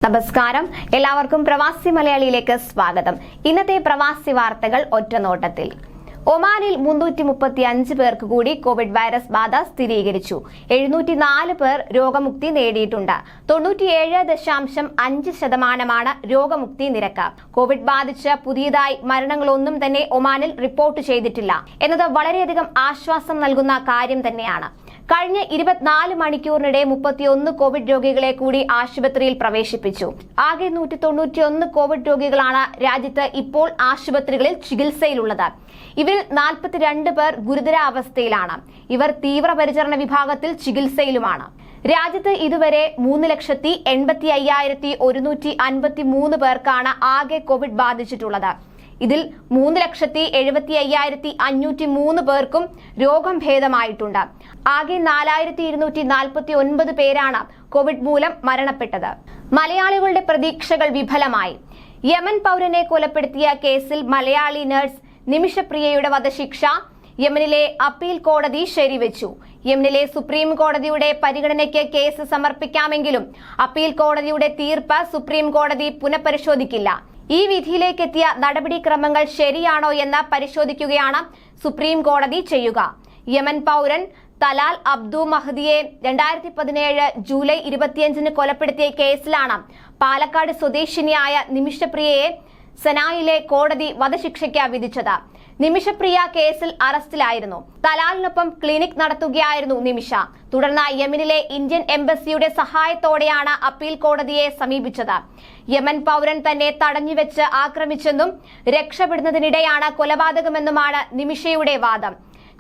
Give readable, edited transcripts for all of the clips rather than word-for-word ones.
നമസ്കാരം, എല്ലാവർക്കും പ്രവാസി മലയാളിയിലേക്ക് സ്വാഗതം. ഇന്നത്തെ പ്രവാസി വാർത്തകൾ ഒറ്റനോട്ടത്തിൽ. ഒമാനിൽ 335 പേർക്ക് കൂടി കോവിഡ് വൈറസ് ബാധ സ്ഥിരീകരിച്ചു. 704 പേർ രോഗമുക്തി നേടിയിട്ടുണ്ട്. 97.5% രോഗമുക്തി നിരക്ക്. കോവിഡ് ബാധിച്ച് പുതിയതായി മരണങ്ങളൊന്നും തന്നെ ഒമാനിൽ റിപ്പോർട്ട് ചെയ്തിട്ടില്ല എന്നത് വളരെയധികം ആശ്വാസം നൽകുന്ന കാര്യം തന്നെയാണ്. കഴിഞ്ഞ 24 മണിക്കൂറിനിടെ 31 കോവിഡ് രോഗികളെ കൂടി ആശുപത്രിയിൽ പ്രവേശിപ്പിച്ചു. ആകെ 191 കോവിഡ് രോഗികളാണ് രാജ്യത്ത് ഇപ്പോൾ ആശുപത്രികളിൽ ചികിത്സയിലുള്ളത്. ഇവരിൽ 42 പേർ ഗുരുതരാവസ്ഥയിലാണ്. ഇവർ തീവ്രപരിചരണ വിഭാഗത്തിൽ ചികിത്സയിലുമാണ്. രാജ്യത്ത് ഇതുവരെ 3,85,153 പേർക്കാണ് ആകെ കോവിഡ് ബാധിച്ചിട്ടുള്ളത്. ഇതിൽ 3,75,503 പേർക്കും രോഗം ഭേദമായിട്ടുണ്ട്. ആകെ 4,249 പേരാണ് കോവിഡ് മൂലം മരണപ്പെട്ടത്. മലയാളികളുടെ പ്രതീക്ഷകൾ വിഫലമായി. യമൻ പൗരനെ കൊലപ്പെടുത്തിയ കേസിൽ മലയാളി നഴ്സ് നിമിഷപ്രിയയുടെ വധശിക്ഷ യമനിലെ അപ്പീൽ കോടതി ശരിവെച്ചു. യമനിലെ സുപ്രീം കോടതിയുടെ പരിഗണനയ്ക്ക് കേസ് സമർപ്പിക്കാമെങ്കിലും അപ്പീൽ കോടതിയുടെ തീർപ്പ് സുപ്രീം കോടതി പുനഃപരിശോധിക്കില്ല. ഈ വിധിയിലേക്കെത്തിയ നടപടിക്രമങ്ങൾ ശരിയാണോ എന്ന് പരിശോധിക്കുകയാണ് സുപ്രീം കോടതി ചെയ്യുക. യമൻ പൗരൻ തലാൽ അബ്ദു മഹദിയെ 2017 ജൂലൈ 25 കൊലപ്പെടുത്തിയ കേസിലാണ് പാലക്കാട് സ്വദേശിനിയായ നിമിഷപ്രിയയെ സനായിലെ കോടതി വധശിക്ഷയ്ക്ക് വിധിച്ചത്. നിമിഷപ്രിയ കേസിൽ അറസ്റ്റിലായിരുന്നു. തലാലിനൊപ്പം ക്ലിനിക് നടത്തുകയായിരുന്നു നിമിഷ. തുടർന്ന് യമനിലെ ഇന്ത്യൻ എംബസിയുടെ സഹായത്തോടെയാണ് അപ്പീൽ കോടതിയെ സമീപിച്ചത്. യമൻ പൗരൻ തന്നെ തടഞ്ഞുവെച്ച് ആക്രമിച്ചെന്നും രക്ഷപ്പെടുന്നതിനിടെയാണ് കൊലപാതകമെന്നുമാണ് നിമിഷയുടെ വാദം.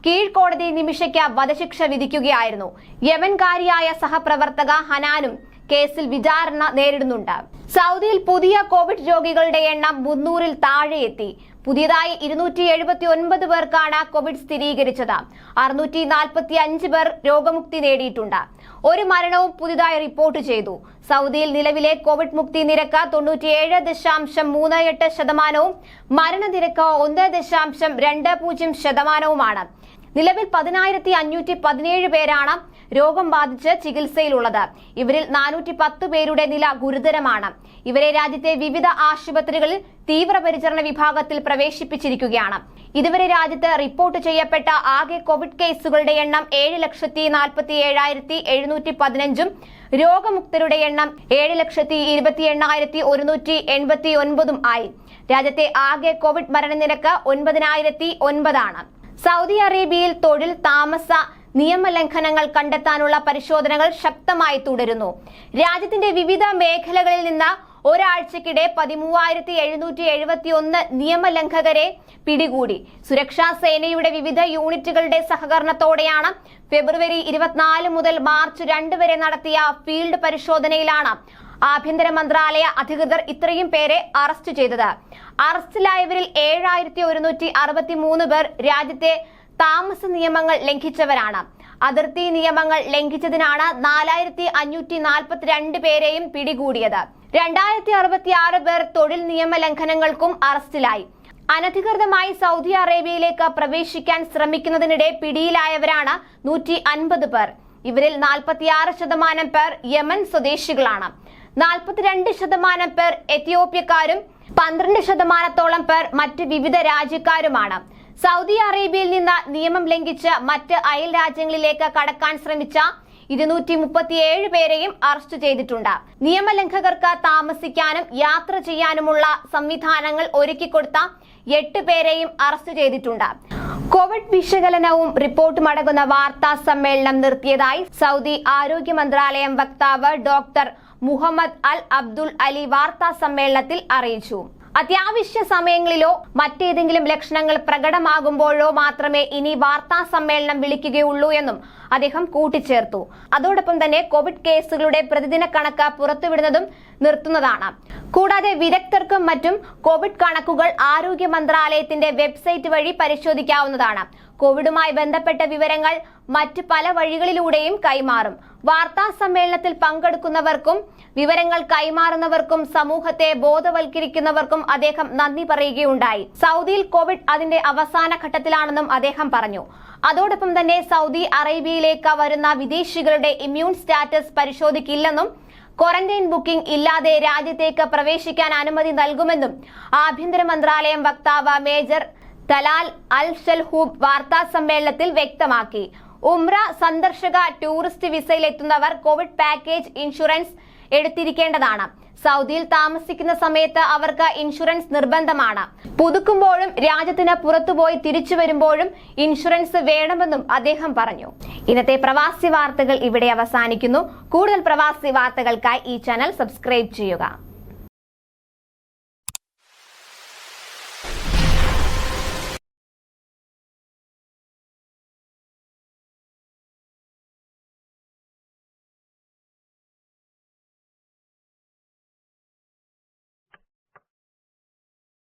കീഴ്ക്കോടതി നിമിഷയ്ക്ക് വധശിക്ഷ വിധിക്കുകയായിരുന്നു. യമൻകാരിയായ സഹപ്രവർത്തക ഹനാനും കേസിൽ വിചാരണ നേരിടുന്നുണ്ട്. സൗദിയിൽ പുതിയ കോവിഡ് രോഗികളുടെ എണ്ണം 300-ൽ താഴെയെത്തി. പുതിയതായി 279 പേർക്കാണ് കോവിഡ് സ്ഥിരീകരിച്ചത്. 645 പേർ രോഗമുക്തി നേടിയിട്ടുണ്ട്. ഒരു മരണവും പുതിയതായി റിപ്പോർട്ട് ചെയ്തു. സൗദിയിൽ നിലവിലെ കോവിഡ് മുക്തി നിരക്ക് 97.38%, മരണനിരക്ക് 1.20%. നിലവിൽ 10,517 പേരാണ് രോഗം ബാധിച്ച് ചികിത്സയിലുള്ളത്. ഇവരിൽ 410 പേരുടെ നില ഗുരുതരമാണ്. ഇവരെ രാജ്യത്തെ വിവിധ ആശുപത്രികളിൽ തീവ്രപരിചരണ വിഭാഗത്തിൽ പ്രവേശിപ്പിച്ചിരിക്കുകയാണ്. ഇതുവരെ രാജ്യത്ത് റിപ്പോർട്ട് ചെയ്യപ്പെട്ട ആകെ കോവിഡ് കേസുകളുടെ എണ്ണം 7,47,715, രോഗമുക്തരുടെ എണ്ണം 7,28,189 ആയി. രാജ്യത്തെ ആകെ കോവിഡ് മരണനിരക്ക് 9,009 സൗദി അറേബ്യയിൽ തൊഴിൽ താമസ നിയമലംഘനങ്ങൾ കണ്ടെത്താനുള്ള പരിശോധനകൾ ശക്തമായി തുടരുന്നു. രാജ്യത്തിന്റെ വിവിധ മേഖലകളിൽ നിന്ന് ഒരാഴ്ചക്കിടെ 13,771 നിയമലംഘകരെ പിടികൂടി. സുരക്ഷാ സേനയുടെ വിവിധ യൂണിറ്റുകളുടെ സഹകരണത്തോടെയാണ് ഫെബ്രുവരി 24 മുതൽ മാർച്ച് 2 വരെ നടത്തിയ ഫീൽഡ് പരിശോധനയിലാണ് ആഭ്യന്തര മന്ത്രാലയ അധികൃതർ ഇത്രയും പേരെ അറസ്റ്റ് ചെയ്തത്. അറസ്റ്റിലായവരിൽ 7,163 പേർ രാജ്യത്തെ താമസ നിയമങ്ങൾ ലംഘിച്ചവരാണ്. അതിർത്തി നിയമങ്ങൾ ലംഘിച്ചതിനാണ് 4,542 പേരെയും പിടികൂടിയത്. 2,066 പേർ തൊഴിൽ നിയമ ലംഘനങ്ങൾക്കും അറസ്റ്റിലായി. അനധികൃതമായി സൗദി അറേബ്യയിലേക്ക് പ്രവേശിക്കാൻ ശ്രമിക്കുന്നതിനിടെ പിടിയിലായവരാണ് 150 പേർ. ഇവരിൽ 46% പേർ യമൻ സ്വദേശികളാണ്. 42% പേർ എത്യോപ്യക്കാരും 12% പേർ മറ്റ് വിവിധ രാജ്യക്കാരുമാണ്. സൗദി അറേബ്യയിൽ നിന്ന് നിയമം ലംഘിച്ച് മറ്റ് അയൽ രാജ്യങ്ങളിലേക്ക് കടക്കാൻ ശ്രമിച്ച 237 പേരെയും അറസ്റ്റ് ചെയ്തിട്ടുണ്ട്. നിയമലംഘകർക്ക് താമസിക്കാനും യാത്ര ചെയ്യാനുമുള്ള സംവിധാനങ്ങൾ ഒരുക്കിക്കൊടുത്ത 8 പേരെയും അറസ്റ്റ് ചെയ്തിട്ടുണ്ട്. കോവിഡ് വിശകലനവും റിപ്പോർട്ടും അടങ്ങുന്ന വാർത്താ സമ്മേളനം നിർത്തിയതായി സൗദി ആരോഗ്യ മന്ത്രാലയം വക്താവ് ഡോക്ടർ മുഹമ്മദ് അൽ അബ്ദുൽ അലി വാർത്താ സമ്മേളനത്തിൽ അറിയിച്ചു. അത്യാവശ്യ സമയങ്ങളിലോ മറ്റേതെങ്കിലും ലക്ഷണങ്ങൾ പ്രകടമാകുമ്പോഴോ മാത്രമേ ഇനി വാർത്താ സമ്മേളനം വിളിക്കുകയുള്ളൂ എന്നും അദ്ദേഹം കൂട്ടിച്ചേർത്തു. അതോടൊപ്പം തന്നെ കോവിഡ് കേസുകളുടെ പ്രതിദിന കണക്ക് പുറത്തുവിടുന്നതും നിർത്തുന്നതാണ്. കൂടാതെ വിദഗ്ധർക്കും മറ്റും കോവിഡ് കണക്കുകൾ ആരോഗ്യ മന്ത്രാലയത്തിന്റെ വെബ്സൈറ്റ് വഴി പരിശോധിക്കാവുന്നതാണ്. കോവിഡുമായി ബന്ധപ്പെട്ട വിവരങ്ങൾ മറ്റ് പല വഴികളിലൂടെയും കൈമാറും. വാർത്താ സമ്മേളനത്തിൽ പങ്കെടുക്കുന്നവർക്കും വിവരങ്ങൾ കൈമാറുന്നവർക്കും സമൂഹത്തെ ബോധവൽക്കരിക്കുന്നവർക്കും അദ്ദേഹം നന്ദി പറയുകയുണ്ടായി. സൗദിയിൽ കോവിഡ് അതിന്റെ അവസാന ഘട്ടത്തിലാണെന്നും അദ്ദേഹം പറഞ്ഞു. അതോടൊപ്പം തന്നെ സൗദി അറേബ്യയിലേക്ക് വരുന്ന വിദേശികളുടെ ഇമ്മ്യൂൺ സ്റ്റാറ്റസ് പരിശോധിക്കില്ലെന്നും ക്വാറന്റൈൻ ബുക്കിംഗ് ഇല്ലാതെ രാജ്യത്തേക്ക് പ്രവേശിക്കാൻ അനുമതി നൽകുമെന്നും ആഭ്യന്തര മന്ത്രാലയം വക്താവ് മേജർ തലാൽ അൽ ഷൽഹൂബ് വാർത്താ സമ്മേളനത്തിൽ വ്യക്തമാക്കി. ഉംറ സന്ദർശക ടൂറിസ്റ്റ് വിസയിൽ എത്തുന്നവർ കോവിഡ് പാക്കേജ് ഇൻഷുറൻസ് എടുത്തിരിക്കേണ്ടതാണ്. സൗദിയിൽ താമസിക്കുന്ന സമയത്ത് അവർക്ക് ഇൻഷുറൻസ് നിർബന്ധമാണ്. പുതുക്കുമ്പോഴും രാജ്യത്തിന് പുറത്തുപോയി തിരിച്ചു വരുമ്പോഴും ഇൻഷുറൻസ് വേണമെന്നും അദ്ദേഹം പറഞ്ഞു. ഇന്നത്തെ പ്രവാസി വാർത്തകൾ ഇവിടെ അവസാനിക്കുന്നു. കൂടുതൽ പ്രവാസി വാർത്തകൾക്കായി ഈ ചാനൽ സബ്സ്ക്രൈബ് ചെയ്യുക.